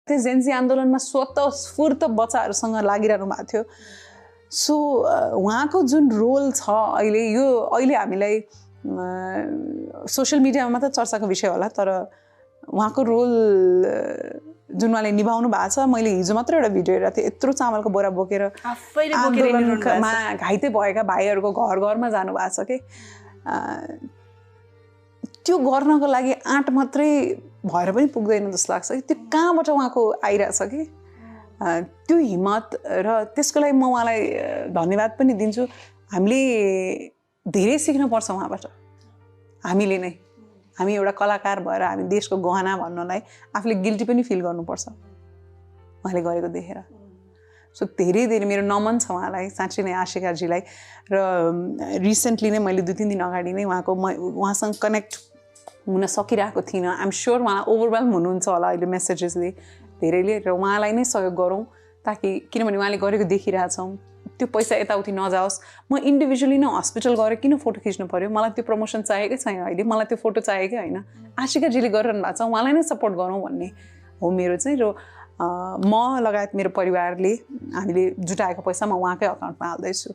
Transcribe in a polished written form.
त्यो जेन्जी आन्दोलनमा स्वतस्फूर्त बच्चाहरूसँग लागिरहनु भएको थियो सो उहाँको जुन रोल छ अहिले हामीलाई सोसियल मिडियामा मात्र चर्चाको विषय होला तर उहाँको रोल जुन उहाँले निभाउनु भएको छ मैले हिजो मात्र एउटा भिडियो हेरेको थिएँ यत्रो चामलको बोरा बोकेर आन्दोलनमा घाइते भएका भाइहरूको घरमा जानुभएको छ कि त्यो गर्नको लागि आँट मात्रै भएर पनि पुग्दैन जस्तो लाग्छ कि त्यो कहाँबाट उहाँको आइरहेछ कि त्यो हिम्मत र त्यसको लागि म उहाँलाई धन्यवाद पनि दिन्छु हामीले धेरै सिक्नुपर्छ उहाँबाट हामीले नै हामी एउटा कलाकार भएर हामी देशको गहना भन्नलाई आफूले गिल्टी पनि फिल गर्नुपर्छ उहाँले गरेको देखेर सो धेरै मेरो नमन छ उहाँलाई साँच्चै नै आशिकाजीलाई र रिसेन्टली नै मैले 2-3 दिन अगाडि नै उहाँसँग कनेक्ट हुन सकिरहेको थिइनँ आइएम स्योर उहाँ ओभरवेल्म हुनुहुन्छ होला अहिले मेसेजेसले धेरैले र उहाँलाई नै सहयोग गरौँ ताकि किनभने उहाँले गरेको देखिरहेछौँ त्यो पैसा यताउति नजाओस् म इन्डिभिजुअली नै हस्पिटल गएर किन फोटो खिच्नु पर्यो मलाई त्यो प्रमोसन चाहिएकै छैन अहिले मलाई त्यो फोटो चाहिएकै होइन आशिकाजीले गरिरहनु भएको छ उहाँलाई नै सपोर्ट गरौँ भन्ने हो मेरो चाहिँ र म लगायत मेरो परिवारले हामीले जुटाएको पैसा म उहाँकै अकाउन्टमा हाल्दैछु